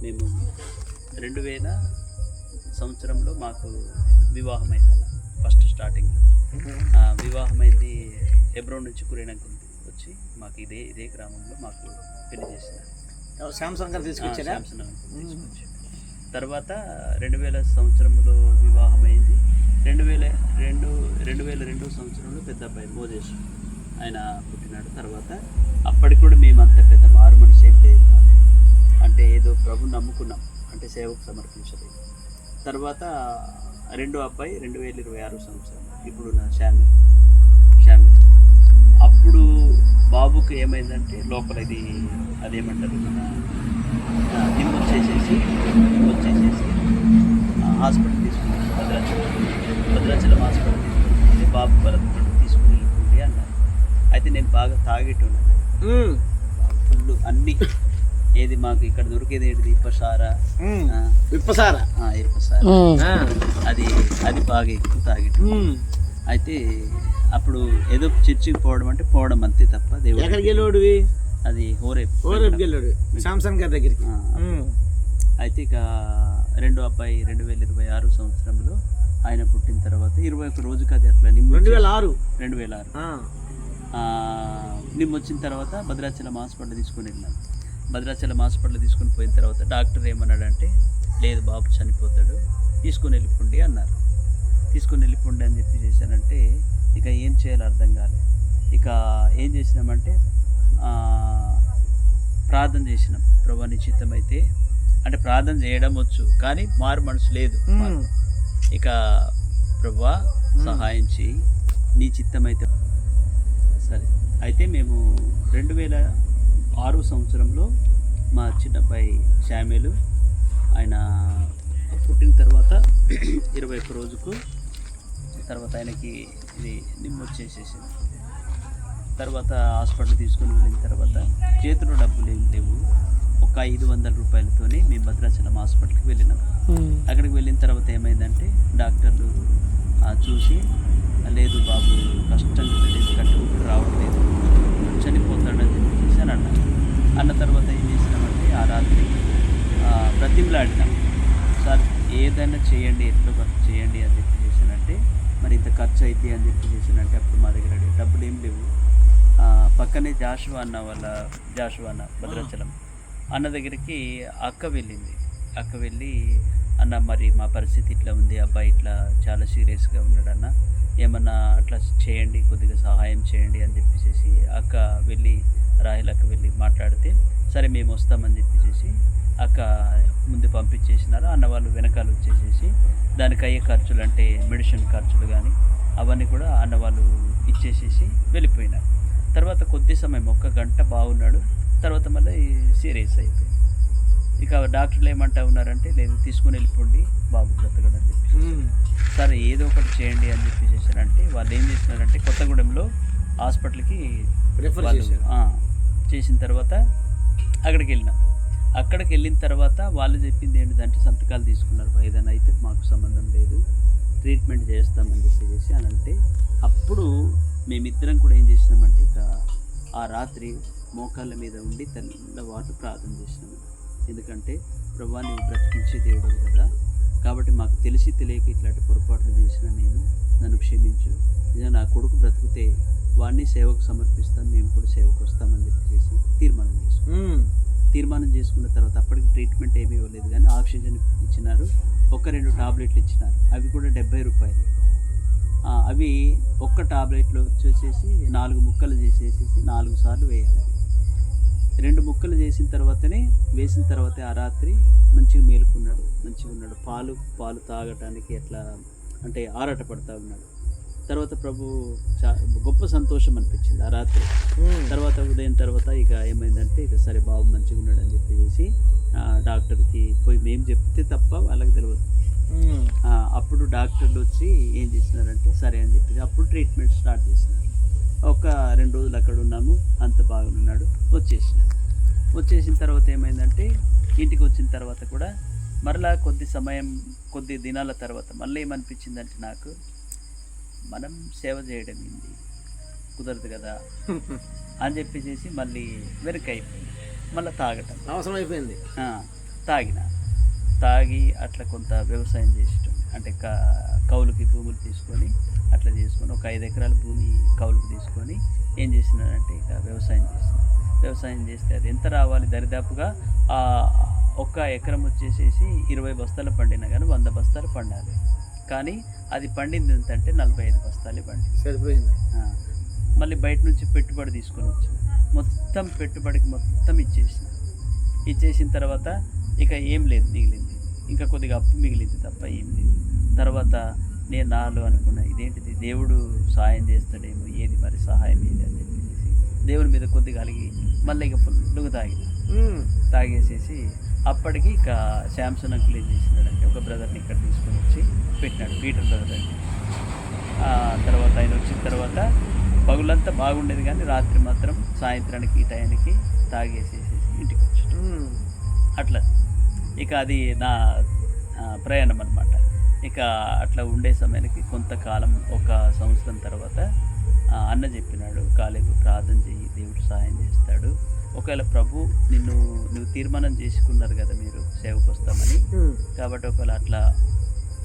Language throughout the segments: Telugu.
మేము 2000 సంవత్సరంలో మాకు వివాహమైందన్న. ఫస్ట్ స్టార్టింగ్ వివాహమైంది హెబ్రోన్ నుంచి కురేనంకి వచ్చి మాకు ఇదే గ్రామంలో మాకు పెళ్లి చేసినారు. శాంసంగ్ గారు తీసుకొచ్చారా? తీసుకొచ్చి తర్వాత 2000 సంవత్సరంలో వివాహమైంది. 2002 సంవత్సరంలో పెద్ద అబ్బాయి మోజేష్ ఆయన పుట్టినాడు. తర్వాత అప్పటికి కూడా మేము అంత పెద్ద మారు మనసు ఏం లేదు, అంటే ఏదో ప్రభు నమ్ముకున్నాం, అంటే సేవకు సమర్పించలేదు. తర్వాత రెండో అబ్బాయి 2026 సంవత్సరం ఇప్పుడు నా షామిల్. అప్పుడు బాబుకి ఏమైందంటే లోపల అదేమంటారు నిమ్ము వచ్చేసేసి హాస్పిటల్ తీసుకున్నాను. భద్రాచలం హాస్పిటల్ తీసుకుంటే బాబు బలపడి తీసుకుని వెళ్ళిపోండి అన్నారు. అయితే నేను బాగా తాగేట్టున్నాను, ఫుల్ అన్నీ. ఏది మాకు ఇక్కడ దొరికేది ఏంటిది ఇప్పసారా అది బాగా ఎక్కువ తాగేట్టు. అయితే అప్పుడు ఏదో చర్చికి పోవడం అంతే తప్ప దేవుడు. ఎక్కడికి వెళ్ళాడువి? అది హోరేపు వెళ్ళాడు శాంసంగ్ గారి దగ్గరికి. అయితే ఇక రెండో అబ్బాయి 2026 సంవత్సరంలో ఆయన పుట్టిన తర్వాత 21 రోజుకి అది అట్లా 2006 నిమ్ము వచ్చిన తర్వాత భద్రాచలం హాస్పిటల్ తీసుకొని వెళ్ళాను. భద్రాచలం హాస్పిటల్ తీసుకొని పోయిన తర్వాత డాక్టర్ ఏమన్నాడంటే, లేదు బాబు చనిపోతాడు, తీసుకొని వెళ్ళిపోండి అన్నారు. తీసుకొని వెళ్ళిపోండి అని చెప్పి చేశానంటే ఇక ఏం చేయాలో అర్థం కాలేదు. ఇక ఏం చేసినామంటే ప్రార్థన చేసినాం. ప్రభువా నీ చిత్తం అయితే, అంటే ప్రార్థన చేయడం వచ్చు కానీ మారు మనసు లేదు. ఇక ప్రభువా సహాయం చేయి, నీ చిత్తం అయితే సరే. అయితే మేము 2006 సంవత్సరంలో మా చిన్నబ్బాయి శామ్యులు ఆయన పుట్టిన తర్వాత 21 రోజుకు తర్వాత ఆయనకి ఇది నిమ్ము వచ్చేసేసింది. తర్వాత హాస్పిటల్ తీసుకుని వెళ్ళిన తర్వాత చేతిలో డబ్బులు ఏం లేవు, ఒక 500 రూపాయలతోనే మేము భద్రాచలం హాస్పిటల్కి వెళ్ళినాం. అక్కడికి వెళ్ళిన తర్వాత ఏమైందంటే డాక్టర్లు చూసి, లేదు బాబు కష్టంగా లేదు, కట్టి ఊపిరి రావట్లేదు, చనిపోతాడని చెప్పేసి అని అన్నారు. అన్న తర్వాత ఏం చేసినామంటే ఆ రాత్రి బ్రతిమలాడినాం, సార్ ఏదైనా చేయండి, ఎట్లా వర్క్ చేయండి అని చెప్పి చేసానంటే, మరి ఇంత ఖర్చు అయితే అని చెప్పి చేసానంటే అప్పుడు మా దగ్గర డబ్బులు ఏం లేవు. పక్కనే జాషువా అన్న భద్రాచలం అన్న దగ్గరికి అక్క వెళ్ళి అన్న మరి మా పరిస్థితి ఇట్లా ఉంది, అబ్బాయి ఇట్లా చాలా సీరియస్గా ఉన్నాడన్న, ఏమన్నా అట్లా చేయండి, కొద్దిగా సహాయం చేయండి అని చెప్పేసి అక్క రాహిల్ అక్క వెళ్ళి మాట్లాడితే, సరే మేము వస్తామని చెప్పేసి అక్క ముందు పంపించేసినారు. అన్న వాళ్ళు వెనకాల వచ్చేసేసి దానికి అయ్యే ఖర్చులు, అంటే మెడిసిన్ ఖర్చులు కానీ అవన్నీ కూడా అన్న వాళ్ళు ఇచ్చేసేసి వెళ్ళిపోయినారు. తర్వాత కొద్ది సమయం 1 గంట బాగున్నాడు, తర్వాత మళ్ళీ సీరియస్ అయిపోయింది. ఇక డాక్టర్లు ఏమంటా ఉన్నారంటే, లేదు తీసుకుని వెళ్ళిపోండి బాబు బ్రతకడం అని చెప్పి, సరే ఏదో ఒకటి చేయండి అని చెప్పి చేశారంటే వాళ్ళు ఏం చేసినారంటే కొత్తగూడెంలో హాస్పిటల్కి వాళ్ళు చేసిన తర్వాత అక్కడికి వెళ్ళిన తర్వాత వాళ్ళు చెప్పింది ఏంటిదంటే సంతకాలు తీసుకున్నారు, ఏదైనా అయితే మాకు సంబంధం లేదు, ట్రీట్మెంట్ చేస్తామని చెప్పేసి అని అంటే, అప్పుడు మేమిద్దరం కూడా ఏం చేసినామంటే ఇక ఆ రాత్రి మోకాళ్ళ మీద ఉండి తెల్లవాటు ప్రార్థన చేసినాము. ఎందుకంటే ప్రభువా నీవు బ్రతికించే దేవుడు కదా, కాబట్టి మాకు తెలిసి తెలియక ఇట్లాంటి పొరపాట్లు చేసిన నన్ను క్షమించు, నిజంగా నా కొడుకు బ్రతికితే వాడిని సేవకు సమర్పిస్తాం, మేము కూడా సేవకు వస్తామని చెప్పేసి తీర్మానం చేసుకున్న తర్వాత అప్పటికి ట్రీట్మెంట్ ఏమీ ఇవ్వలేదు కానీ ఆక్సిజన్ ఇచ్చినారు, 1-2 టాబ్లెట్లు ఇచ్చినారు, అవి కూడా 70 రూపాయలు. అవి ఒక్క టాబ్లెట్లు వచ్చేసేసి 4 ముక్కలు చేసేసి 4 సార్లు వేయాలి. 2 ముక్కలు వేసిన తర్వాతే ఆ రాత్రి మంచిగా మేలుకున్నాడు, మంచిగా ఉన్నాడు. పాలు తాగటానికి ఎట్లా అంటే ఆరాట పడతా ఉన్నాడు. తర్వాత ప్రభు గొప్ప సంతోషం అనిపించింది ఆ రాత్రి. తర్వాత ఉదయం తర్వాత ఇక ఏమైందంటే ఇక సరే బాబు మంచిగా ఉన్నాడు అని చెప్పేసి డాక్టర్కి పోయి మేము చెప్తే తప్ప వాళ్ళకి తెలియదు. అప్పుడు డాక్టర్లు వచ్చి ఏం చేసినారంటే సరే అని చెప్పి అప్పుడు ట్రీట్మెంట్ స్టార్ట్ చేసినారు. ఒక 2 రోజులు అక్కడ ఉన్నాము, అంత బాగున్నాడు. వచ్చేసిన తర్వాత ఏమైందంటే ఇంటికి వచ్చిన తర్వాత కూడా మరలా కొద్ది దినాల తర్వాత మళ్ళీ ఏమనిపించిందంటే నాకు, మనం సేవ చేయడం ఏంది కుదరదు కదా అని చెప్పేసి మళ్ళీ వెనక్కి అయిపోయింది, మళ్ళీ తాగటం అవసరం అయిపోయింది. తాగి అట్లా కొంత వ్యవసాయం చేసేటం, అంటే కౌలుకి భూములు తీసుకొని అట్లా చేసుకొని ఒక 5 ఎకరాల భూమి కౌలుకు తీసుకొని ఏం చేసినాడంటే ఇక వ్యవసాయం చేస్తే అది ఎంత రావాలి, దరిదాపుగా ఒక్క ఎకరం వచ్చేసేసి 20 బస్తాలు పండినా కానీ 100 బస్తాలు పండాలి. కానీ అది పండింది ఎంతంటే 45 బస్తాలే పండింది. సరిపోయింది. మళ్ళీ బయట నుంచి పెట్టుబడి తీసుకొని వచ్చిన, మొత్తం పెట్టుబడికి మొత్తం ఇచ్చేసిన తర్వాత ఇక ఏం లేదు, మిగిలింది ఇంకా కొద్దిగా అప్పు మిగిలింది తప్ప ఏం లేదు. తర్వాత నేను నాలో అనుకున్నా, ఇదేంటిది దేవుడు సహాయం చేస్తాడేమో, ఏది మరి సహాయం ఏది అని చెప్పేసి దేవుని మీద కొద్దిగా అలిగి మళ్ళీ ఇక ఫుల్గా తాగేసేసి అప్పటికి ఇక శాంసంగ్ అంకుల్ ఏం చేసినాడంటే ఒక బ్రదర్ని ఇక్కడ తీసుకొని వచ్చి పెట్టినాడు, పీటర్ బ్రదర్ అని. తర్వాత ఆయన వచ్చిన తర్వాత పగులంతా బాగుండేది కానీ రాత్రి మాత్రం సాయంత్రానికి ఈ టయానికి తాగేసేసి ఇంటికి వచ్చాడు. అట్లా ఇక అది నా ప్రయాణం అన్నమాట. ఇక అట్లా ఉండే సమయానికి కొంతకాలం, 1 సంవత్సరం తర్వాత అన్న చెప్పినాడు, కాలేపు ప్రార్థన చెయ్యి, దేవుడు సహాయం చేస్తాడు. ఒకవేళ ప్రభు నువ్వు తీర్మానం చేసుకున్నారు కదా మీరు సేవకు వస్తామని, కాబట్టి ఒకవేళ అట్లా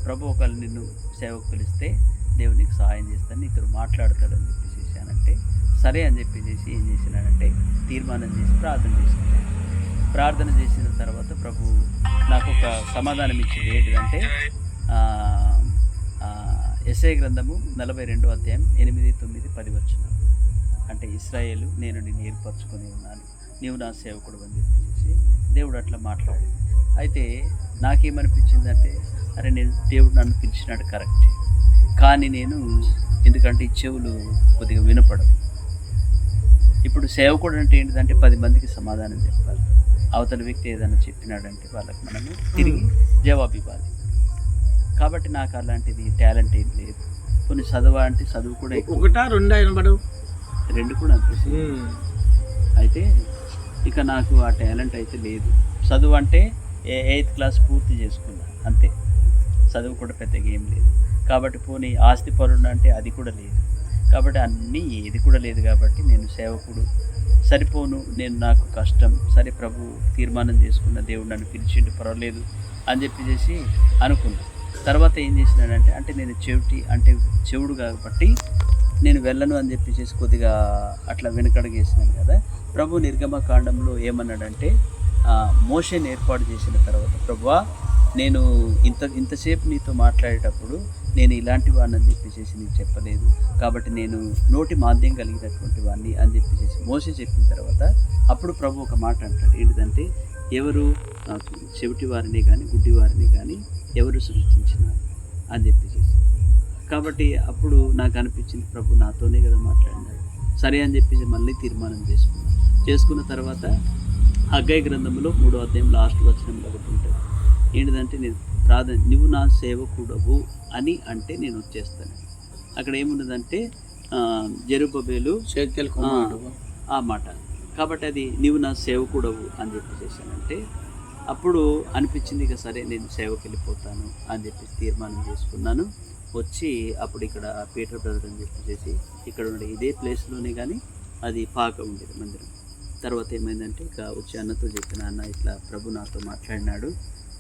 ప్రభు ఒకవేళ నిన్ను సేవకు పిలిస్తే దేవునికి సహాయం చేస్తాను, నీతో మాట్లాడతాడని చెప్పేసానంటే సరే అని చెప్పేసి ఏం చేసినాడంటే తీర్మానం చేసి ప్రార్థన చేసిన తర్వాత ప్రభు నాకు ఒక సమాధానం ఇచ్చింది. ఏంటిదంటే యెషయా గ్రంథము 42వ అధ్యాయం 8, 9, 10 వచనం. అంటే ఇశ్రాయేలు, నేను నిన్ను ఏర్పరచుకొని ఉన్నాను, నీవు నా సేవకుడు అని చెప్పేసి దేవుడు అట్లా మాట్లాడింది. అయితే నాకేమనిపించిందంటే, అరే దేవుడు నన్ను పిలిచినాడు కరెక్టే, కానీ ఎందుకంటే ఈ చెవులు కొద్దిగా వినపడవు. ఇప్పుడు సేవకుడు అంటే ఏంటిదంటే 10 మందికి సమాధానం చెప్పాలి. అవతల వ్యక్తి ఏదైనా చెప్పినాడంటే వాళ్ళకి మనము తిరిగి జవాబు ఇవ్వాలి. కాబట్టి నాకు అలాంటిది టాలెంట్ ఏం లేదు. కొన్ని చదువు కూడా 2 కూడా అనిపిస్తుంది. అయితే ఇక నాకు ఆ టాలెంట్ అయితే లేదు. చదువు అంటే 8th క్లాస్ పూర్తి చేసుకున్నా అంతే, చదువు కూడా పెద్దగా ఏం లేదు. కాబట్టి పోనీ ఆస్తి పరుడు అంటే అది కూడా లేదు. కాబట్టి అన్నీ ఏది కూడా లేదు. కాబట్టి నేను సేవకుడు సరిపోను, నాకు కష్టం, సరే ప్రభు తీర్మానం చేసుకున్న, దేవుడు నన్ను పిలిచిండు, పర్వాలేదు అని చెప్పేసి అనుకున్నా. తర్వాత ఏం చేసినాడంటే, అంటే నేను చెవుడు కాబట్టి నేను వెళ్ళను అని చెప్పేసి కొద్దిగా అట్లా వెనకడుగేసినాను కదా. ప్రభు నిర్గమకాండంలో ఏమన్నాడంటే, మోషేని ఏర్పాటు చేసిన తర్వాత, ప్రభువా నేను ఇంతసేపు నీతో మాట్లాడేటప్పుడు నేను ఇలాంటి వాడిని అని చెప్పేసి నీకు చెప్పలేదు, కాబట్టి నేను నోటి మాంద్యం కలిగినటువంటి వాడిని అని చెప్పేసి మోషే చెప్పిన తర్వాత అప్పుడు ప్రభు ఒక మాట అంటాడు. ఏంటిదంటే, ఎవరు నాకు చెవిటి వారిని కానీ గుడ్డి వారిని కానీ ఎవరు సృష్టించినారు అని చెప్పేసి. కాబట్టి అప్పుడు నాకు అనిపించింది, ప్రభు నాతోనే కదా మాట్లాడినాడు, సరే అని చెప్పేసి మళ్ళీ తీర్మానం చేసుకున్న తర్వాత హగ్గయి గ్రంథంలో 3వ అధ్యాయం లాస్ట్ వచనంలో ఒకటి ఉంటుంది. ఏంటిదంటే, నువ్వు నా సేవకుడవు అని అంటే నేను వచ్చేస్తాను. అక్కడ ఏమున్నదంటే జెరుబ్బేలు ఆ మాట. కాబట్టి అది నీవు నా సేవకుడవు అని చెప్పేసానంటే అప్పుడు అనిపించింది, ఇక సరే నేను సేవకి వెళ్ళిపోతాను అని చెప్పేసి తీర్మానం చేసుకున్నాను. వచ్చి అప్పుడు ఇక్కడ పీటర్ బ్రదర్ అని చెప్పేసి ఇక్కడ ఉండే ఇదే ప్లేస్లోనే, కానీ అది పాక ఉండేది మందిరం. తర్వాత ఏమైందంటే ఇక వచ్చి అన్నతో చెప్పిన, అన్న ఇట్లా ప్రభు నాతో మాట్లాడినాడు,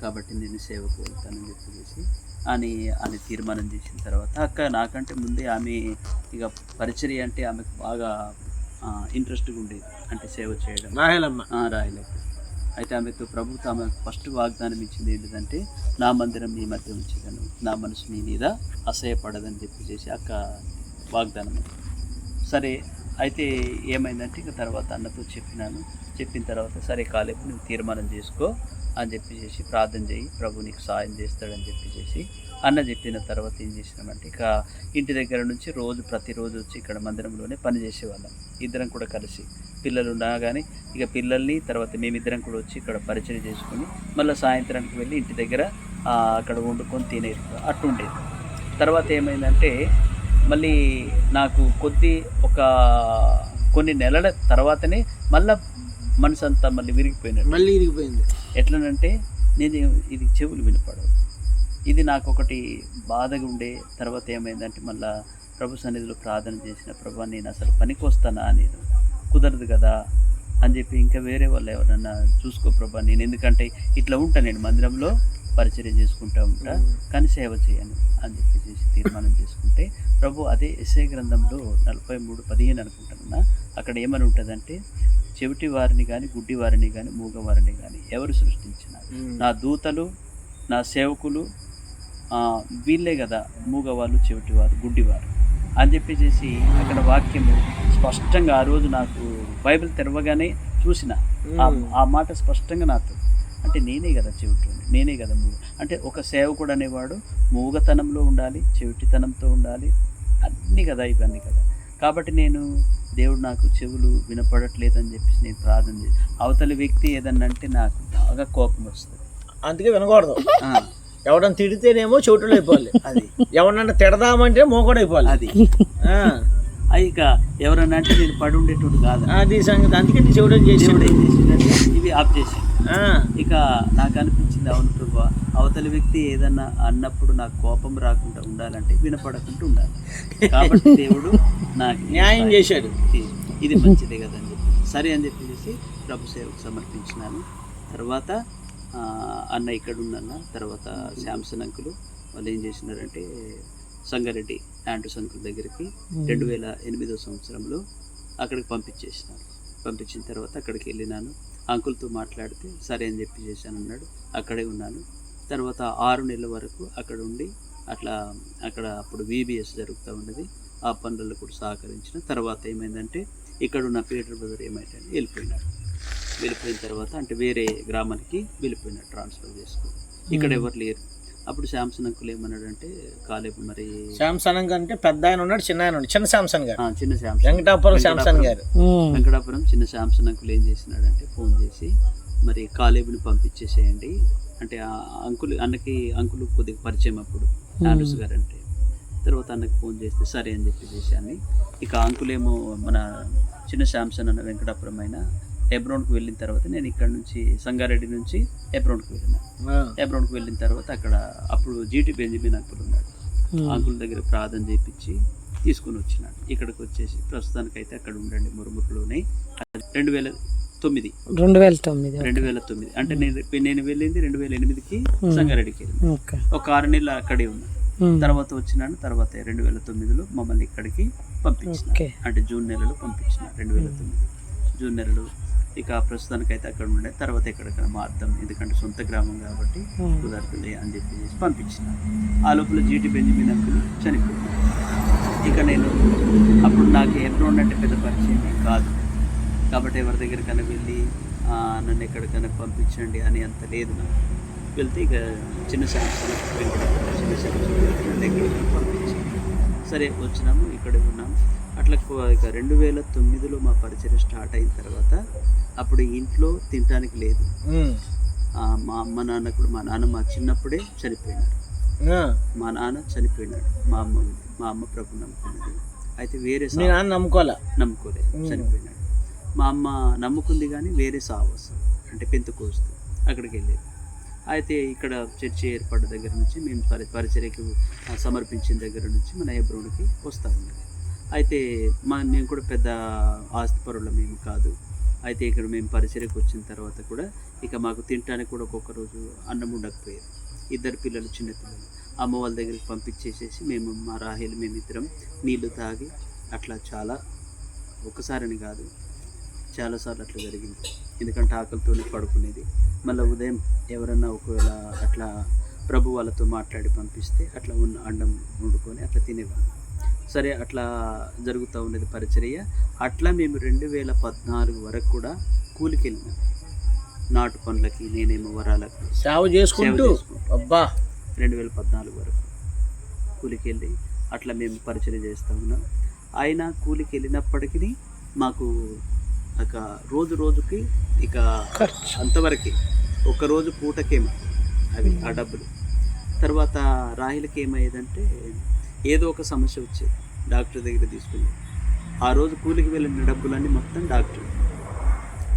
కాబట్టి నేను సేవకు వెళ్తానని చెప్పేసి అని తీర్మానం చేసిన తర్వాత అక్క నాకంటే ముందే ఆమె ఇక పరిచర్య అంటే ఆమెకు బాగా ఇంట్రెస్ట్గా ఉండేది, అంటే సేవ చేయడం. రాయలమ్మ అయితే ఆమెకు ప్రభుత్వం ఆమెకు ఫస్ట్ వాగ్దానం ఇచ్చింది ఏంటంటే, నా మందిరం మీ మధ్య ఉంచగలను, నా మనసు మీ మీద అసహ్యపడదని చెప్పేసి అక్క వాగ్దానం. సరే అయితే ఏమైందంటే ఇక తర్వాత అన్నతో చెప్పిన తర్వాత సరే కాలేపు నువ్వు తీర్మానం చేసుకో అని చెప్పేసి ప్రార్థన చేయి, ప్రభు నీకు సహాయం చేస్తాడని చెప్పేసి అన్న చెప్పిన తర్వాత ఏం చేసినామంటే, ఇక ఇంటి దగ్గర నుంచి ప్రతిరోజు వచ్చి ఇక్కడ మందిరంలోనే పనిచేసేవాళ్ళం, ఇద్దరం కూడా కలిసి. పిల్లలు ఉన్నా కానీ ఇక పిల్లల్ని తర్వాత మేమిద్దరం కూడా వచ్చి ఇక్కడ పరిచయం చేసుకుని మళ్ళీ సాయంత్రానికి వెళ్ళి ఇంటి దగ్గర అక్కడ వండుకొని తినేది, అట్టుండేది. తర్వాత ఏమైందంటే మళ్ళీ నాకు కొన్ని నెలల తర్వాతనే మళ్ళీ మనసు అంతా మళ్ళీ విరిగిపోయింది. ఎట్లనంటే ఇది చెవులు వినపడవు, ఇది నాకు ఒకటి బాధగా ఉండే. తర్వాత ఏమైందంటే మళ్ళీ ప్రభు సన్నిధిలో ప్రార్థన చేసిన, ప్రభు నేను అసలు పనికి వస్తానా, నేను కుదరదు కదా అని చెప్పి ఇంకా వేరే వాళ్ళు ఎవరన్నా చూసుకో ప్రభా, నేను ఎందుకంటే ఇట్లా ఉంటా, నేను మందిరంలో పరిచర్య చేసుకుంటూ ఉంటా కానీ సేవ చేయను అని చెప్పేసి తీర్మానం చేసుకుంటే ప్రభు అదే యెషయా గ్రంథంలో 43:15 అనుకుంటున్నా, అక్కడ ఏమని ఉంటుందంటే, చెవిటి వారిని కానీ గుడ్డి వారిని కానీ మూగవారిని కానీ ఎవరు సృష్టించినారు? నా దూతలు, నా సేవకులు, వీళ్ళే కదా మూగవాళ్ళు, చెవిటివారు, గుడ్డివారు అని చెప్పేసి అక్కడ వాక్యము స్పష్టంగా ఆ రోజు నాకు బైబిల్ తెరవగానే చూసిన ఆ మాట స్పష్టంగా నాతో, అంటే నేనే కదా చెవిటి, నేనే కదా మూగ, అంటే ఒక సేవకుడు అనేవాడు మూగతనంలో ఉండాలి, చెవిటితనంతో ఉండాలి, అన్నీ కదా ఇవన్నీ కదా. కాబట్టి నేను దేవుడు నాకు చెవులు వినపడట్లేదని చెప్పేసి నేను ప్రార్థన చేసి, అవతలి వ్యక్తి ఏదన్నా అంటే నాకు బాగా కోపం వస్తుంది, అందుకే వినకూడదు. ఎవడన్నా తిడితేనేమో చెవిటోళ్ళు అయిపోవాలి, అది ఎవరన్నా తిడదామంటే మోకడు అయిపోవాలి, అది ఇక ఎవరన్నా అంటే నేను పడి ఉండేటోడు కాదు, అది సంగతి. అందుకే నీ చెవిటో చేసి ఏం చేసిందంటే ఇవి ఆఫ్ చేసి, ఇక నాకు అనిపించింది, అవును ప్రభా, అవతలి వ్యక్తి ఏదన్నా అన్నప్పుడు నాకు కోపం రాకుండా ఉండాలంటే వినపడకుండా ఉండాలి. కాబట్టి దేవుడు నాకు న్యాయం చేశాడు, ఇది మంచిదే కదని చెప్పి సరే అని చెప్పేసి ప్రభు సేవకు సమర్పించినాను. తర్వాత అన్న ఇక్కడ ఉన్న తర్వాత శాంసన్ అంకులు వాళ్ళు ఏం చేసినారంటే సంగారెడ్డి యాంటూస్ అంకుల్ దగ్గరికి 2008 సంవత్సరంలో అక్కడికి పంపించేసినారు. పంపించిన తర్వాత అక్కడికి వెళ్ళినాను, అంకుల్తో మాట్లాడితే సరే అని చెప్పి చేశాను అన్నాడు. అక్కడే ఉన్నాను. తర్వాత 6 నెలల వరకు అక్కడ ఉండి అక్కడ అప్పుడు VBS జరుగుతూ ఉన్నది, ఆ పనులలో కూడా సహకరించిన. తర్వాత ఏమైందంటే ఇక్కడ ఉన్న పీటర్ బ్రదర్ ఏమైందంటే వెళ్ళిపోయిన తర్వాత అంటే వేరే గ్రామానికి వెళ్ళిపోయినాడు, ట్రాన్స్ఫర్ చేసుకుని, ఇక్కడ ఎవరు లేరు. అప్పుడు శాంసన్ అంకుల్ ఏమన్నాడంటే, కాలేపు మరి శాంసన్ అంటే పెద్ద ఆయన ఉన్నాడు, చిన్న ఆయన ఉన్నాడు, చిన్న శాంసన్ గారు, చిన్న శాంసన్ వెంకటాపురం శాంసన్ గారు, వెంకటాపురం చిన్న శాంసన్ అంకుల్ ఏం చేసినాడంటే ఫోన్ చేసి, మరి కాలేబుని పంపించేసేయండి అంటే అంకుల్ కొద్దిగా పరిచయం అప్పుడు ఆండ్రూస్ గారు అంటే. తర్వాత అన్నకి ఫోన్ చేస్తే సరే అని చెప్పి చేశాను. ఇక అంకులేమో మన చిన్న శాంసన్ అన్న వెంకటాపురం అయినా హెబ్రోన్కి వెళ్ళిన తర్వాత నేను ఇక్కడ నుంచి సంగారెడ్డి నుంచి హెబ్రోన్కి వెళ్ళిన తర్వాత అక్కడ అప్పుడు జీటీ బెంజమిన్ అంకుల్ ఉన్నాడు, అంకుల్ దగ్గర ప్రార్థన చేయించి తీసుకుని వచ్చినాడు. ఇక్కడికి వచ్చేసి ప్రస్తుతానికైతే అక్కడ ఉండండి మురుమురులోనే. 2009 అంటే నేను వెళ్ళింది 2008కి సంగారెడ్డికి వెళ్ళింది. ఒక 6 నెలలు అక్కడే ఉన్నా. తర్వాత వచ్చినాను. తర్వాత 2009లో మమ్మల్ని ఇక్కడికి పంపించిన, అంటే జూన్ నెలలో పంపించిన, 2009 జూన్ నెలలో. ఇక ప్రస్తుతానికైతే అక్కడ ఉండే, తర్వాత ఎక్కడెక్కడ మార్దాం, ఎందుకంటే సొంత గ్రామం కాబట్టి కుదరతుంది అని చెప్పి పంపించిన. ఆ లోపల జీటీ బెంజమిన్ అంకుల్ చనిపోయింది. ఇక నేను అప్పుడు నాకు హెబ్రోన్ అంటే పెద్ద పరిచయం కాదు కాబట్టి ఎవరి దగ్గరికైనా వెళ్ళి నన్ను ఎక్కడికైనా పంపించండి అని అంత లేదు నాకు. వెళ్తే ఇక చిన్న శాంసన్ దగ్గరికి పంపించాను. సరే వచ్చినాము, ఇక్కడే ఉన్నాము. అట్లా ఇక 2009లో మా పరిచయం స్టార్ట్ అయిన తర్వాత అప్పుడు ఇంట్లో తినడానికి లేదు. మా అమ్మ నాన్న కూడా, మా చిన్నప్పుడే చనిపోయినారు. మా నాన్న చనిపోయినాడు, మా అమ్మ ప్రభు నమ్ముకున్నది. అయితే వేరే నమ్ముకోలే, చనిపోయినాడు. మా అమ్మ నమ్ముకుంది కానీ వేరే సావసం అంటే పెంతెకోస్తు అక్కడికి వెళ్ళేది. అయితే ఇక్కడ చర్చి ఏర్పడ్డ దగ్గర నుంచి మేము పరిచర్యకు సమర్పించిన దగ్గర నుంచి మన హెబ్రోన్కి వస్తూ ఉన్నది. అయితే మేము కూడా పెద్ద ఆస్తిపరులం మేము కాదు. అయితే ఇక్కడ మేము పరిచర్యకు వచ్చిన తర్వాత కూడా ఇక మాకు తినడానికి కూడా ఒక్కొక్క రోజు అన్నం ఉండకపోయేది. 2 పిల్లలు, చిన్న పిల్లలు, అమ్మ వాళ్ళ దగ్గరికి పంపించేసేసి మేము మా రాహేలు మేమిద్దరం నీళ్లు తాగి అట్లా చాలా, ఒకసారిని కాదు చాలాసార్లు అట్లా జరిగింది. ఎందుకంటే ఆకలితోనే పడుకునేది. మళ్ళీ ఉదయం ఎవరన్నా ఒకవేళ అట్లా ప్రభు వాళ్ళతో మాట్లాడి పంపిస్తే అట్లా ఉన్న అన్నం వండుకొని అట్లా తినేవాళ్ళం. సరే అట్లా జరుగుతూ ఉండేది పరిచర్య. అట్లా మేము 2014 వరకు కూడా కూలికి వెళ్ళినాం, నాటు పనులకి, నేనేమో వరాలకు సేవ చేసుకుంటూ. అబ్బా 2014 వరకు కూలికి వెళ్ళి అట్లా మేము పరిచర్య చేస్తూ ఉన్నాం. ఆయన కూలికి వెళ్ళినప్పటికీ మాకు ఇక రోజుకి ఇక అంతవరకు ఒక్కరోజు పూటకేమో అవి ఆ డబ్బులు. తర్వాత రాహిలకి ఏమయ్యేదంటే ఏదో ఒక సమస్య వచ్చేది, డాక్టర్ దగ్గర తీసుకుని ఆ రోజు కూలికి వెళ్ళిన డబ్బులన్నీ మొత్తం డాక్టర్,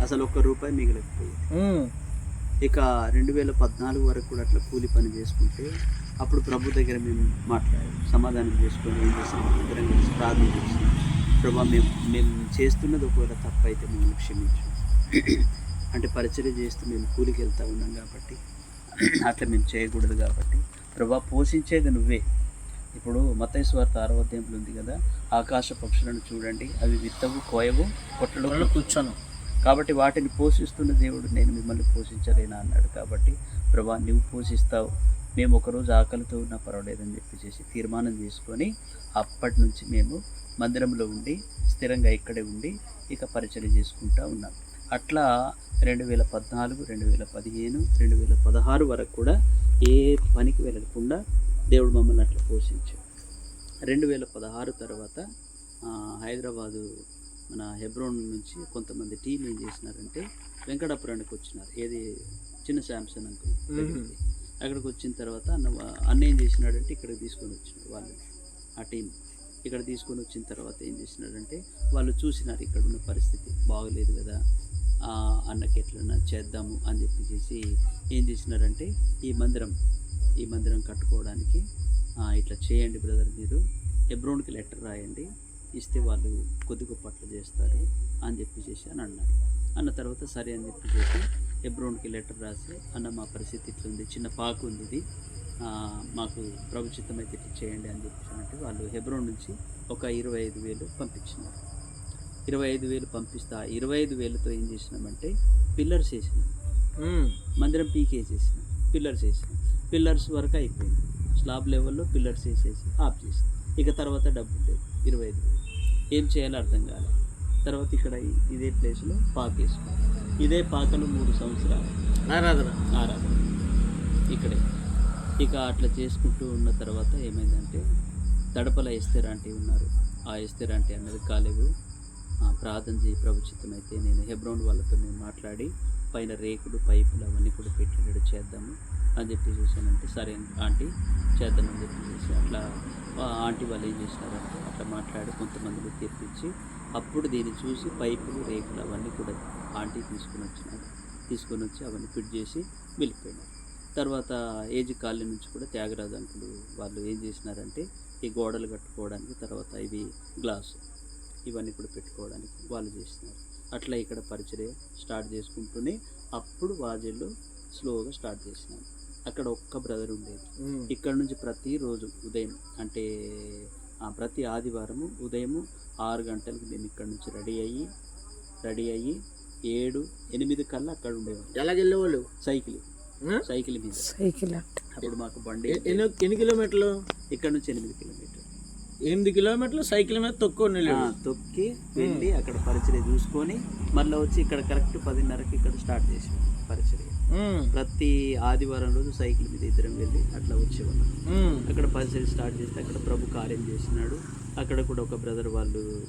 అసలు ₹1 మిగలకపోయేది. ఇక 2014 వరకు కూడా అట్లా కూలి పని చేసుకుంటే అప్పుడు ప్రభు దగ్గర మేము సమాధానం చేసుకొని ఏం చేస్తాం, ఇద్దరం కలిసి ప్రార్థన చేస్తాం. ప్రభా మేము చేస్తున్నది ఒకవేళ తప్పైతే మమ్మల్ని క్షమించు, అంటే పరిచర్య చేస్తూ మేము కూలికి వెళ్తూ ఉన్నాం కాబట్టి అట్లా మేము చేయకూడదు కాబట్టి ప్రభా పోషించేది నువ్వే. ఇప్పుడు మత్తయి సువార్త 6వ అధ్యాయంలో ఉంది కదా, ఆకాశ పక్షులను చూడండి, అవి విత్తవు కోయవు కొట్టలో కూర్చోను, కాబట్టి వాటిని పోషిస్తున్న దేవుడు నేను మిమ్మల్ని పోషించలేనా అన్నాడు. కాబట్టి ప్రభా నువ్వు పోషిస్తావు, మేము ఒకరోజు ఆకలితో ఉన్నా పర్వాలేదని చెప్పేసి తీర్మానం చేసుకొని అప్పటి నుంచి మేము మందిరంలో ఉండి స్థిరంగా ఇక్కడే ఉండి ఇక పరిచర్య చేసుకుంటూ ఉన్నాం. అట్లా 2014, 2015, 2016 వరకు కూడా ఏ పనికి వెళ్ళకుండా దేవుడు మమ్మల్ని అట్లా పోషించాడు. 2016 తర్వాత హైదరాబాదు మన హెబ్రోన్ నుంచి కొంతమంది టీం ఏం చేసినారంటే వెంకటాపురానికి వచ్చినారు. ఏది చిన్న శాంసన్ అంకుల్ దగ్గరికి. అక్కడికి వచ్చిన తర్వాత అన్న ఏం చేసినాడంటే ఇక్కడికి తీసుకొని వచ్చినాడు వాళ్ళు, ఆ టీం ఇక్కడ తీసుకొని వచ్చిన తర్వాత ఏం చేసినాడంటే వాళ్ళు చూసినారు ఇక్కడ ఉన్న పరిస్థితి బాగలేదు కదా, అన్నకి ఎట్లన్నా చేద్దాము అని చెప్పేసి ఏం చేసినారంటే ఈ మందిరం కట్టుకోవడానికి ఇట్లా చేయండి బ్రదర్, మీరు హెబ్రోన్కి లెటర్ రాయండి, ఇస్తే వాళ్ళు కొద్ది గొప్ప అట్లా చేస్తారు అని చెప్పేసి అని అన్నారు. అన్న తర్వాత సరే అని చెప్పేసి హెబ్రోన్కి లెటర్ రాసి, అన్న మా పరిస్థితి ఇట్లుంది, చిన్న పాకు ఉంది, ఇది మాకు ప్రభుచిత్తం అయితే ఇట్లా చేయండి అని చెప్పేసి అంటే వాళ్ళు హెబ్రోన్ నుంచి ఒక 25,000 పంపించినారు. 25,000 పంపిస్తా 25,000తో ఏం చేసినామంటే పిల్లర్స్ వేసినాం, మందిరం పీకేసేసినాం, పిల్లర్స్ వేసినాం. పిల్లర్స్ వరకు అయిపోయింది, స్లాబ్ లెవెల్లో పిల్లర్స్ వేసేసి ఆఫ్ చేసినాం. ఇక తర్వాత డబ్బులు లేదు, 25,000 ఏం చేయాలో అర్థం కాలేదు. తర్వాత ఇక్కడ ఇదే ప్లేస్లో పాక వేసుకున్నాం, ఇదే పాకలో 3 సంవత్సరాలు ఆరాధన ఇక్కడే. ఇక అట్లా చేసుకుంటూ ఉన్న తర్వాత ఏమైందంటే తడపల ఎస్తేరాంటి ఉన్నారు, ఆ ఎస్తేరాంటి అన్నది కాలేవు, ప్రార్థన చేయి ప్రభుచిత్తం అయితే నేను హెబ్రోన్ వాళ్ళతో నేను మాట్లాడి పైన రేకులు పైపులు అవన్నీ కూడా పెట్టినట్టు చేద్దాము అని చెప్పేసానంటే సరే ఆంటీ చేద్దామని చెప్పేసి అట్లా ఆంటీ వాళ్ళు ఏం చేసినారంటే అట్లా మాట్లాడి కొంతమందిని తెప్పించి అప్పుడు దీన్ని చూసి పైపులు రేకులు అవన్నీ కూడా ఆంటీ తీసుకొని వచ్చి అవన్నీ ఫిట్ చేసి వెళ్ళిపోయినారు. తర్వాత ఏజీ కాలనీ నుంచి కూడా త్యాగరాజు అంకులు వాళ్ళు ఏం చేసినారంటే ఈ గోడలు కట్టుకోవడానికి, తర్వాత ఇవి గ్లాసు ఇవన్నీ కూడా పెట్టుకోవడానికి వాళ్ళు చేస్తున్నారు. అట్లా ఇక్కడ పరిచర్య స్టార్ట్ చేసుకుంటూనే అప్పుడు వాజేల్లో స్లోగా స్టార్ట్ చేసినాను. అక్కడ ఒక్క బ్రదర్ ఉండేది. ఇక్కడ నుంచి ప్రతిరోజు ఉదయం అంటే ప్రతి ఆదివారము ఉదయం 6 గంటలకు మేము ఇక్కడ నుంచి రెడీ అయ్యి 7-8 కల్లా అక్కడ ఉండేవాళ్ళు. ఎలాగెళ్ళేవాళ్ళు? సైకిల్ మీద. అప్పుడు మాకు బండి ఎన్ని కిలోమీటర్లు? ఇక్కడ నుంచి 8 కిలోమీటర్లు. 8 కిలోమీటర్లు సైకిల్ మీద తొక్కి వెళ్ళి అక్కడ పరిచర్య చూసుకొని మళ్ళీ వచ్చి ఇక్కడ కరెక్ట్ 10:30కి ఇక్కడ స్టార్ట్ చేసాం పరిచర్య. ప్రతి ఆదివారం రోజు సైకిల్ మీద ఇద్దరం వెళ్ళి అట్లా వచ్చేవాళ్ళం. అక్కడ పరిచర్య స్టార్ట్ చేస్తే అక్కడ ప్రభు కార్యం చేసినాడు. అక్కడ కూడా ఒక బ్రదర్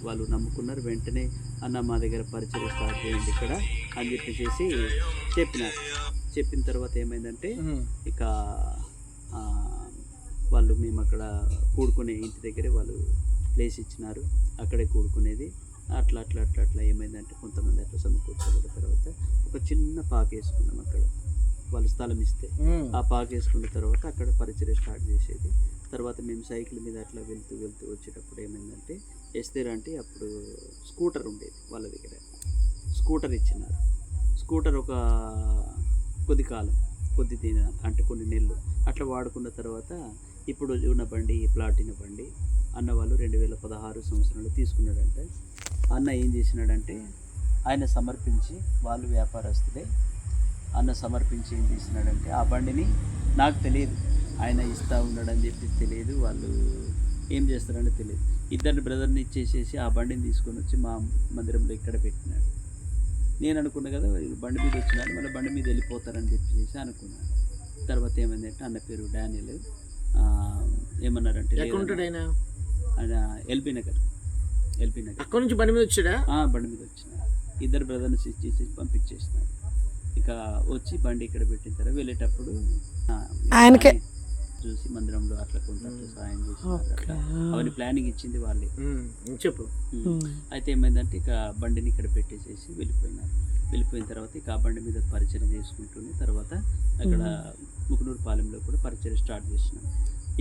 వాళ్ళు నమ్ముకున్నారు. వెంటనే అన్న మా దగ్గర పరిచర్య స్టార్ట్ చేయండి ఇక్కడ అని చెప్పేసి చెప్పినారు. చెప్పిన తర్వాత ఏమైందంటే ఇక వాళ్ళు మేము అక్కడ కూడుకునే ఇంటి దగ్గరే వాళ్ళు ప్లేస్ ఇచ్చినారు, అక్కడే కూడుకునేది. అట్లా ఏమైందంటే కొంతమంది అట్లా సమకూర్చబడిన తర్వాత ఒక చిన్న పాక వేసుకున్నాం అక్కడ, వాళ్ళు స్థలం ఇస్తే ఆ పాక వేసుకున్న తర్వాత అక్కడ పరిచర్య స్టార్ట్ చేసేది. తర్వాత మేము సైకిల్ మీద అట్లా వెళ్తూ వచ్చేటప్పుడు ఏమైందంటే ఎస్తేరాంటి అప్పుడు స్కూటర్ ఉండేది వాళ్ళ దగ్గర, స్కూటర్ ఇచ్చినారు. స్కూటర్ ఒక అంటే కొన్ని నెలలు అట్లా వాడుకున్న తర్వాత ఇప్పుడు ఉన్న బండి ప్లాటిన బండి అన్న వాళ్ళు 2016 సంవత్సరంలో తీసుకున్నాడంటే అన్న ఏం చేసినాడంటే ఆయన సమర్పించి, వాళ్ళు వ్యాపారస్తులే, అన్న సమర్పించి ఏం చేసినాడంటే ఆ బండిని నాకు తెలియదు, ఆయన ఇస్తూ ఉన్నాడని చెప్పి తెలియదు, వాళ్ళు ఏం చేస్తారంటే తెలియదు, ఇద్దరిని బ్రదర్ని ఇచ్చేసేసి ఆ బండిని తీసుకొని వచ్చి మా మందిరంలో ఇక్కడ పెట్టినాడు. నేను అనుకున్నా కదా బండి మీద వచ్చినాడు, మళ్ళీ బండి మీద వెళ్ళిపోతారని చెప్పేసి అనుకున్నాను. తర్వాత ఏమైందంటే అన్న పేరు డానియల్, ఏమన్నారంటే ఆయన ఎల్బీ నగర్ అక్కడ నుంచి బండి మీద వచ్చాడా? బండి మీద వచ్చినాడు. ఇద్దరు బ్రదర్ని చేసి పంపించేసినాడు. ఇక వచ్చి బండి ఇక్కడ పెట్టిన తర్వాత వెళ్ళేటప్పుడు ఆయనకే చూసి మందిరంలో అట్లా కొంత సహాయం చేసినారు. అవన్నీ ప్లానింగ్ ఇచ్చింది వాళ్ళే. చెప్పు. అయితే ఏమైందంటే ఇక బండిని ఇక్కడ పెట్టేసేసి వెళ్ళిపోయినారు. వెళ్ళిపోయిన తర్వాత ఇక ఆ బండి మీద పరిచయం చేసుకుంటూనే తర్వాత అక్కడ ముకునూరు పాలెంలో కూడా పరిచయం స్టార్ట్ చేసినాం.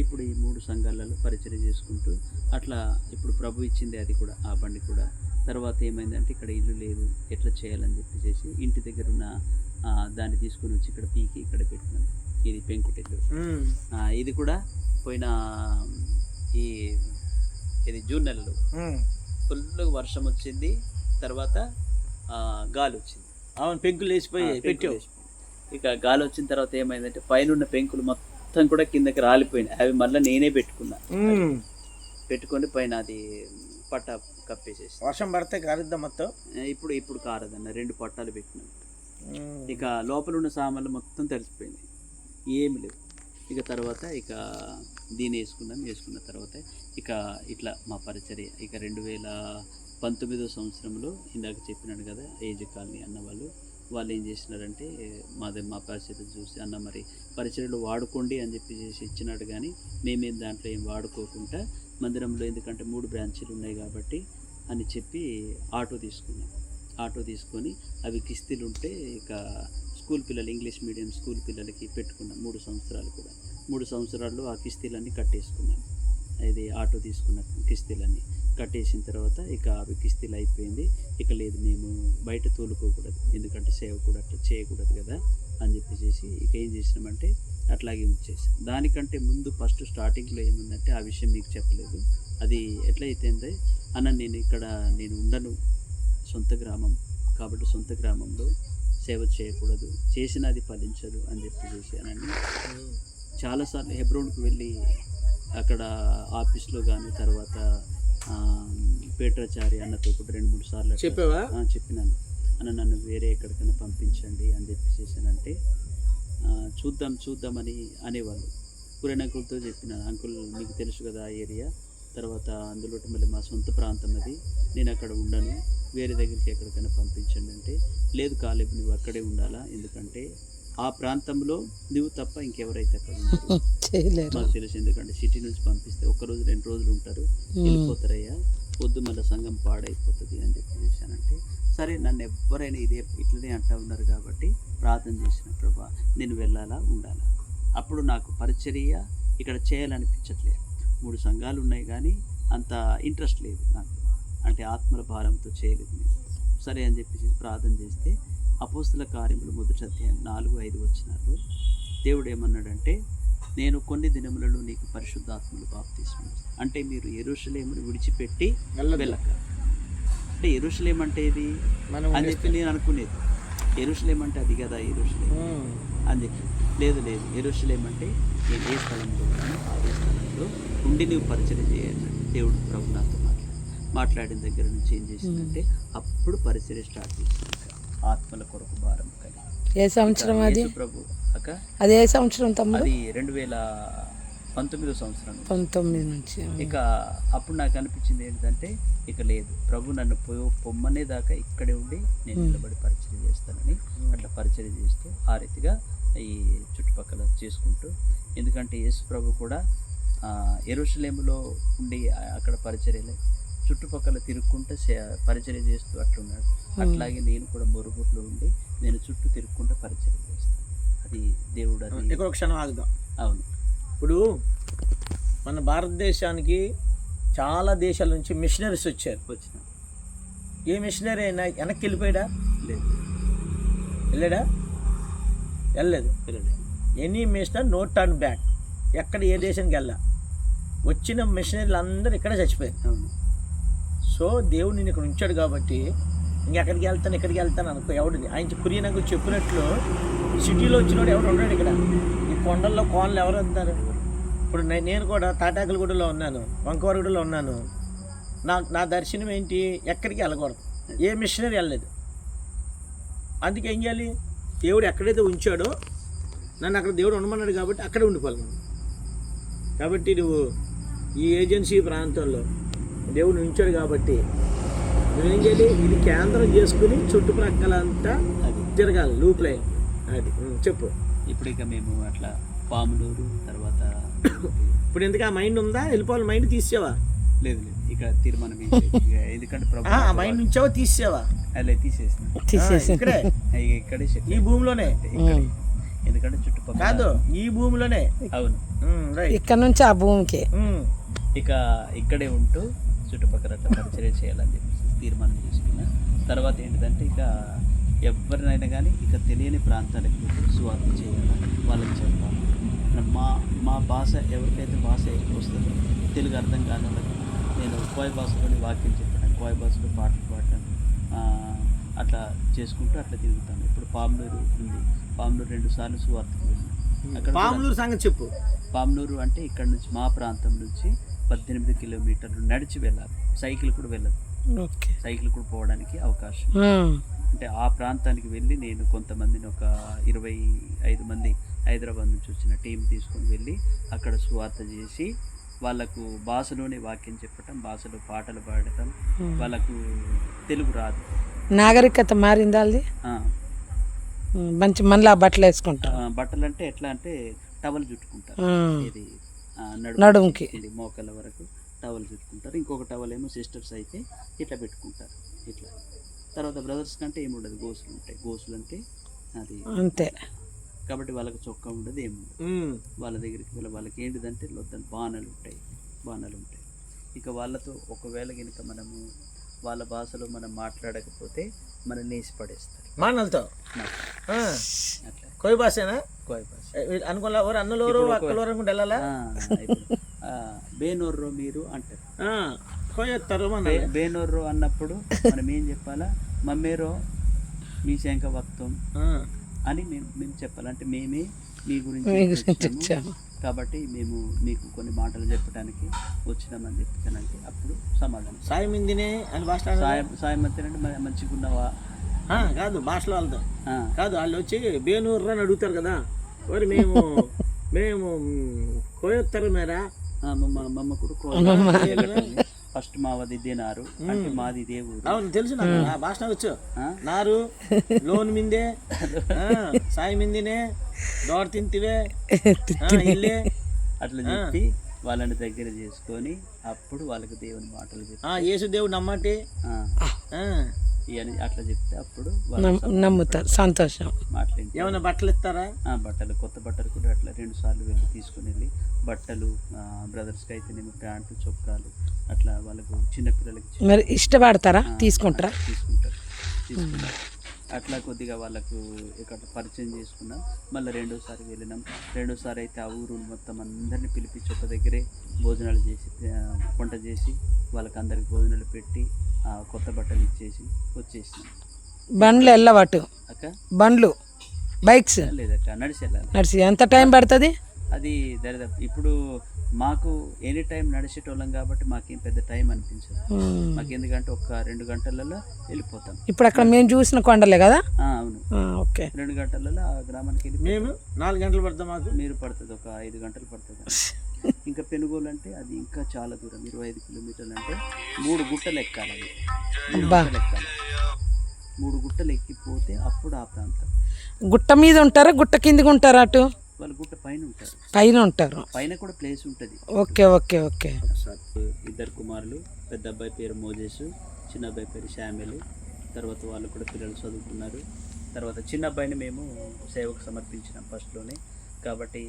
ఇప్పుడు ఈ 3 సంఘాలలో పరిచయం చేసుకుంటూ అట్లా ఇప్పుడు ప్రభు ఇచ్చింది అది కూడా, ఆ బండి కూడా. తర్వాత ఏమైందంటే ఇక్కడ ఇల్లు లేదు, ఎట్లా చేయాలని చెప్పేసి ఇంటి దగ్గర ఉన్న దాన్ని తీసుకొని వచ్చి ఇక్కడ పీకి ఇక్కడ పెట్టినాం. ఇది పెంకుటిల్లు. ఇది కూడా పోయిన ఇది జూన్ నెలలో ఫుల్ వర్షం వచ్చింది, తర్వాత గాలి వచ్చింది. అవును, పెంకులు వేసిపోయి పెట్టావు. ఇక గాలి వచ్చిన తర్వాత ఏమైందంటే పైన ఉన్న పెంకులు మొత్తం కూడా కిందకి రాలిపోయినాయి. అవి మళ్ళీ నేనే పెట్టుకున్నా. పెట్టుకొని పైన అది పట్ట కప్పేసేసి వర్షం పడితే కారుద్దా మొత్తం. ఇప్పుడు కారదన్న 2 పట్టాలు పెట్టినాం. ఇక లోపల ఉన్న సామాన్లు మొత్తం తడిసిపోయినాయి, ఏమి లేవు. ఇక తర్వాత ఇక దీన్ని వేసుకున్న తర్వాత ఇక ఇట్లా మా పరిచర్య ఇక 2019 సంవత్సరంలో ఇందాక చెప్పినాడు కదా ఏజ్ కాలనీ అన్న వాళ్ళు ఏం చేసినారంటే మా పరిచర్య చూసి అన్న మరి పరిచర్యలు వాడుకోండి అని చెప్పేసి ఇచ్చినాడు, కానీ మేమేం దాంట్లో ఏం వాడుకోకుండా మందిరంలో, ఎందుకంటే 3 బ్రాంచీలు ఉన్నాయి కాబట్టి అని చెప్పి ఆటో తీసుకొని అవి కిస్తీలు ఉంటే ఇక స్కూల్ పిల్లలు, ఇంగ్లీష్ మీడియం స్కూల్ పిల్లలకి పెట్టుకున్నాం. 3 సంవత్సరాలు కూడా 3 సంవత్సరాల్లో ఆ కిస్తీలన్నీ కట్టేసుకున్నాం. ఇది ఆటో తీసుకున్న కిస్తీలన్నీ కట్టేసిన తర్వాత ఇక అవి కిస్తీలు అయిపోయింది. ఇక లేదు, మేము బయట తోలుకోకూడదు, ఎందుకంటే సేవ కూడా అట్లా చేయకూడదు కదా అని చెప్పేసి ఇక ఏం చేసినామంటే అట్లాగే ఉంచేసాం. దానికంటే ముందు ఫస్ట్ స్టార్టింగ్లో ఏముందంటే ఆ విషయం మీకు చెప్పలేదు. అది ఎట్లయితే అన్న నేను ఉండను, సొంత గ్రామం కాబట్టి సొంత గ్రామంలో సేవ చేయకూడదు, చేసిన అది ఫలించదు అని చెప్పేసి అని చాలాసార్లు హెబ్రోన్కి వెళ్ళి అక్కడ ఆఫీస్లో కానీ తర్వాత పేట్రాచారి అన్నతో కూడా 2-3 సార్లు చెప్పినాను. అన్న నన్ను వేరే ఎక్కడికైనా పంపించండి అని చెప్పేసానంటే చూద్దామని అనేవాళ్ళు. కూరని అంకుల్తో చెప్పినాను, అంకుల్ మీకు తెలుసు కదా ఆ ఏరియా, తర్వాత అందులో మళ్ళీ మా సొంత ప్రాంతం అది, నేను అక్కడ ఉండను, వేరే దగ్గరికి ఎక్కడికైనా పంపించండి అంటే లేదు కాలేబు నువ్వు అక్కడే ఉండాలా, ఎందుకంటే ఆ ప్రాంతంలో నువ్వు తప్ప ఇంకెవరైతే అక్కడ ఉంటారు మాకు తెలుసు, ఎందుకంటే సిటీ నుంచి పంపిస్తే 1 రోజు 2 రోజులు ఉంటారు, వెళ్ళిపోతారయ్యా, వద్దు మళ్ళీ సంఘం పాడైపోతుంది అని చెప్పేసానంటే సరే నన్ను ఎవరైనా ఇట్లనే అంటా ఉన్నారు కాబట్టి ప్రార్థన చేసిన ప్రభా నేను వెళ్ళాలా ఉండాలా. అప్పుడు నాకు పరిచర్య ఇక్కడ చేయాలనిపించట్లేదు. 3 సంఘాలు ఉన్నాయి కానీ అంత ఇంట్రెస్ట్ లేదు నాకు, అంటే ఆత్మల భారంతో చేయలేదు నేను. సరే అని చెప్పేసి ప్రార్థన చేస్తే అపోస్తుల కార్యములు 1వ అధ్యాయం 4-5 వచనాల్లో దేవుడు ఏమన్నాడంటే నేను కొన్ని దినములలో నీకు పరిశుద్ధాత్మలు బాప్తిస్మం ఇస్తాను. అంటే మీరు యెరూషలేమును విడిచిపెట్టి వెళ్ళక. అంటే యెరూషలేం అంటే ఇది అని చెప్పి నేను అనుకునేది, యెరూషలేం అంటే అది కదా యెరూషలేం అని చెప్పి. లేదు యెరూషలేం అంటే నేను ఏ స్థలంలో ఉన్నానో అదే స్థలంలో ఉండి నువ్వు పరిచయం చేయాలి. దేవుడు ప్రభు నాతో మాట్లాడిన దగ్గర నుంచి ఏం చేసిందంటే అప్పుడు పరిచర్య స్టార్ట్ చేసింది. ఆత్మల కొరకు భారం కలిగి. ఏ సంవత్సరం అది ప్రభు అక్క? అది ఏ సంవత్సరం తమ్ముడు? అది 2019 సంవత్సరం 19 నుంచి. ఇక అప్పుడు నాకు అనిపించింది ఏంటంటే ఇక లేదు, ప్రభు నన్ను పొమ్మనే దాకా ఇక్కడే ఉండి నేను నిలబడి పరిచయం చేస్తానని అట్లా పరిచయం చేస్తూ ఆ రీతిగా ఈ చుట్టుపక్కల చేసుకుంటూ, ఎందుకంటే యేసు ప్రభు కూడా యెరూషలేములో ఉండి అక్కడ పరిచర్యలే చుట్టుపక్కల తిరుక్కుంటూ పరిచర్య చేస్తూ అట్లున్నాడు. అట్లాగే నేను కూడా మొరుగుట్లో ఉండి నేను చుట్టూ తిరుక్కుంటూ పరిచర్య చేస్తాను. అది దేవుడు. అది ఇక్కడ ఒక క్షణం ఆగుదాం. అవును, ఇప్పుడు మన భారతదేశానికి చాలా దేశాల నుంచి మిషనరీస్ వచ్చారు. ఏ మిషనరీ అయినా వెనక్కి వెళ్ళిపోయాడా? లేదు. వెళ్ళాడా? వెళ్ళలేదు. Any missionary no turn back. ఎక్కడ ఏ దేశానికి వెళ్ళా, వచ్చిన మిషనరీలు అందరూ ఇక్కడే చచ్చిపోయారు. అవును. సో దేవుడు నేను ఇక్కడ ఉంచాడు కాబట్టి ఇంకెక్కడికి వెళ్తాను అనుకో. ఎవడిది ఆయన కురియనకు చెప్పినట్లు సిటీలో వచ్చినోడు ఎవడు ఉన్నాడు ఇక్కడ. ఈ కొండల్లో కోనలు ఎవరు అంటారు? ఇప్పుడు నేను కూడా తాటాకులగూడలో ఉన్నాను, వంకవరగూడలో ఉన్నాను. నా దర్శనం ఏంటి? ఎక్కడికి వెళ్ళకూడదు, ఏ మిషనరీ వెళ్ళలేదు. అందుకే ఏం చేయాలి? దేవుడు ఎక్కడైతే ఉంచాడో నన్ను అక్కడ దేవుడు ఉండమన్నాడు కాబట్టి అక్కడే ఉండిపోవాలి. కాబట్టి నువ్వు ఈ ఏజెన్సీ ప్రాంతంలో దేవుడు ఉంచాడు కాబట్టి నువ్వేం చేయాలి? ఇది కేంద్రం చేసుకుని చుట్టుప్రక్కల అంతా తిరగాలి, లూప్ లైన్. అది చెప్పు. ఇప్పుడు ఇక మేము అట్లా పాములూరు తర్వాత ఇప్పుడు ఎందుకు ఆ మైండ్ ఉందా? వెళ్ళిపోవాలి మైండ్ తీసేవా? లేదు ఇక తీర్మానం ఎందుకంటే ఆ మైండ్ నుంచావా తీసేవా? అలా తీసేసిన ఇక్కడే ఇక్కడే ఈ భూమిలోనే. ఎందుకంటే చుట్టుపక్కల కాదు ఈ భూమిలోనే. అవును. రైట్. ఇక్కడ నుంచి ఆ భూమికి ఇక ఇక్కడే ఉంటూ చుట్టుపక్కల అట్లా పరిచయం చేయాలని చెప్పేసి తీర్మానం చేసుకున్నా. తర్వాత ఏంటిదంటే ఇక ఎవరినైనా కానీ ఇక తెలియని ప్రాంతాలకు వెళ్ళి సువార్త చేయాలి, వాళ్ళకి చెప్పాలి. మా భాష ఎవరికైతే భాష వస్తుందో తెలుగు అర్థం కాని వాళ్ళకి నేను కోయ భాషలోని వాక్యం చెప్పడం, కోయ భాషలో పాటలు పాడటం అట్లా చేసుకుంటూ అట్లా తిరుగుతాను. ఇప్పుడు పాములూరు ఉంది, పాములూరు 2 సార్లు సువార్తకు వెళ్ళాను. అక్కడ పాములూరు సంగతి చెప్పు. పాములూరు అంటే ఇక్కడ నుంచి మా ప్రాంతం నుంచి 18 కిలోమీటర్లు నడిచి వెళ్ళాలి. సైకిల్ కూడా వెళ్ళదు, ఓకే. సైకిల్ కూడా పోవడానికి అవకాశం. అంటే ఆ ప్రాంతానికి వెళ్ళి నేను కొంతమందిని ఒక 25 మంది హైదరాబాద్ నుంచి వచ్చిన టీం తీసుకొని వెళ్ళి అక్కడ సువార్త చేసి వాళ్ళకు భాషలోనే వాక్యం చెప్పటం, భాషలో పాటలు పాడటం. వాళ్ళకు తెలుగు రాదు, నాగరికత మారిందా అది? మంచి మనలా బట్టలు వేసుకుంటాం. బట్టలు అంటే ఎట్లా అంటే టవల్ చుట్టుకుంటారు, ఇది నడుముకి మోకాల వరకు టవల్ చుట్టుకుంటారు. ఇంకొక టవల్ ఏమో సిస్టర్స్ అయితే ఇట్లా పెట్టుకుంటారు ఇట్లా. తర్వాత బ్రదర్స్ కంటే ఏముండదు, గోసులు ఉంటాయి. గోసులు అంటే అది అంతే. కాబట్టి వాళ్ళకి చొక్కా ఉండదు, ఏముండదు. వాళ్ళ దగ్గరికి వాళ్ళకి ఏంటిదంటే లొద్దలు బాణాలు ఉంటాయి. ఇక వాళ్ళతో ఒకవేళ కనుక మనము వాళ్ళ భాషలో మనం మాట్లాడకపోతే మనం నేసి పడేస్తారు మానలతో. అట్లా కోయి భాషేనా? కోయ భాష అనుకోలే. ఎవరు అన్నలోరు అక్కలోరు అనుకుంటే వెళ్ళాలా? బేనోర్రో మీరు అంటారు, కోయొత్తారు. బేనోర్రో అన్నప్పుడు మనం ఏం చెప్పాలా? మమ్మేరో మీ శంఖ వక్తం అని మేము చెప్పాలి. అంటే మేమే మీ గురించి వచ్చాము కాబట్టి మేము మీకు కొన్ని మాటలు చెప్పడానికి వచ్చినామని చెప్తానంటే అప్పుడు సమాధానం. సాయం ఇందినే అని భాష. సాయం అంటే మంచిగా ఉన్నావా కాదు, భాషలో వాళ్ళతో కాదు. వాళ్ళు వచ్చి బేనూరు అని అడుగుతారు కదా, మరి మేము కోయొత్తారు మేరా. మమ్మ కూడా ఫస్ట్ మావది ఇదే నారు అంటే మాది ఇదే ఊరు. అవును తెలుసు నాకు, ఆ భాష వచ్చు. నారు లోన్ మిందే సాయి మిందినే దోడ తింటివే ఇల్లే అట్లా చెప్పి వాళ్ళని దగ్గర చేసుకొని అప్పుడు వాళ్ళకి దేవుని మాటలు చెప్పి యేసు దేవుడు నమ్మటి ఇవన్నీ అట్లా చెప్తే అప్పుడు నమ్ముతారు. సంతోషం. మాట్లాడి ఏమైనా బట్టలు ఇస్తారా? బట్టలు, కొత్త బట్టలు కూడా అట్లా 2 సార్లు వెళ్ళి తీసుకుని వెళ్ళి బట్టలు బ్రదర్స్కి అయితేనేమో ప్యాంటు, చొక్కాలు అట్లా వాళ్ళకు చిన్నపిల్లలకి మరి ఇష్టపడతారా? తీసుకుంటారు. అట్లా కొద్దిగా వాళ్ళకు ఇక్కడ పరిచయం చేసుకున్నాం. మళ్ళీ 2వ సారి వెళ్ళినాం. 2వ సారి అయితే ఆ ఊరు మొత్తం అందరినీ పిలిపించి ఒక దగ్గరే భోజనాలు చేసి వంట చేసి వాళ్ళకి అందరికి భోజనాలు పెట్టి కొత్త బట్టలు ఇచ్చేసి వచ్చేసినాం. బండ్లు వెళ్ళవటు అక్క, బండ్లు బైక్స్ లేదక్క, నడిచి వెళ్ళాలి. నడిచి ఎంత టైం పడుతుంది? అది దరిదాపు ఇప్పుడు మాకు ఎనీ టైం నడిచేటోళ్ళం కాబట్టి మాకేం పెద్ద టైం అనిపించదు మాకు, ఎందుకంటే ఒక 2 గంటలలో వెళ్ళిపోతాం. ఇప్పుడు అక్కడ మేము చూసిన కొండలే కదా? అవును, ఓకే. 2 గంటలలో ఆ గ్రామానికి వెళ్ళి మేము 4 గంటలు పడతాం. మాకు మీరు పడుతుంది ఒక 5 గంటలు పడుతుంది. ఇంకా పెనుగోలు అంటే అది ఇంకా చాలా దూరం, 25 కిలోమీటర్లు. అంటే 3 గుట్టలు ఎక్కాలి. అది 3 గుట్టలు ఎక్కాలి. 3 గుట్టలు ఎక్కిపోతే అప్పుడు ఆ ప్రాంతం. గుట్ట మీద ఉంటారా, గుట్ట కిందికి ఉంటారా? అటు వాళ్ళు గుట్ట పైన ఉంటారు. పైన ఉంటారు. పైన కూడా ప్లేస్ ఉంటుంది. Okay okay okay. 2 కుమారులు, పెద్ద అబ్బాయి పేరు మోజేసు, చిన్న అబ్బాయి పేరు శామ్యులు. తర్వాత వాళ్ళు కూడా పిల్లలు చదువుకున్నారు. తర్వాత చిన్న అబ్బాయిని మేము సేవకు సమర్పించినాం ఫస్ట్లోనే. కాబట్టి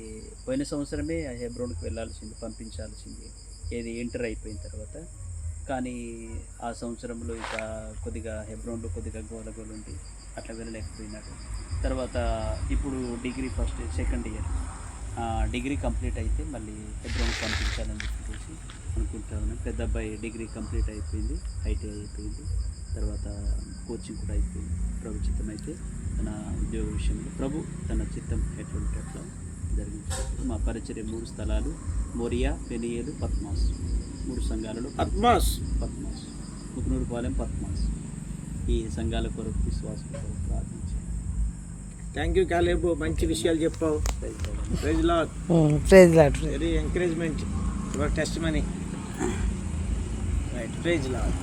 పోయిన సంవత్సరమే హెబ్రోన్కి వెళ్ళాల్సింది, పంపించాల్సింది, ఏది ఇంటర్ అయిపోయిన తర్వాత. కానీ ఆ సంవత్సరంలో ఇక కొద్దిగా హెబ్రోన్లో కొద్దిగా గోలగోలు ఉంది, అట్లా వెళ్ళలేకపోయినాడు. తర్వాత ఇప్పుడు degree second year degree complete అయితే మళ్ళీ హెబ్రోన్కి పంపించాలని చెప్పేసి అనుకుంటా ఉన్నాం. పెద్ద అబ్బాయి డిగ్రీ కంప్లీట్ అయిపోయింది, ఐటీఐ అయిపోయింది. తర్వాత కోచింగ్ కూడా అయిపోయింది. ప్రభు చిత్తం అయితే తన ఉద్యోగ విషయంలో ప్రభు తన చిత్తం ఎట్లుంటే అట్లా జరిగింది. మా పరిచర్య 3 స్థలాలు, మోరియా, పెనియేలు, పద్మాస్. 3 సంఘాలలో పద్మాస్, ముకునూరుపాలెం, పద్మాస్. ఈ సంఘాల కొరకు, విశ్వాసం కొరకు ప్రార్థించాను. థ్యాంక్ యూ కాలేబు, మంచి విషయాలు చెప్పావు. Praise Lord. Praise Lord. Very encouragement your testimony. Right, praise lord.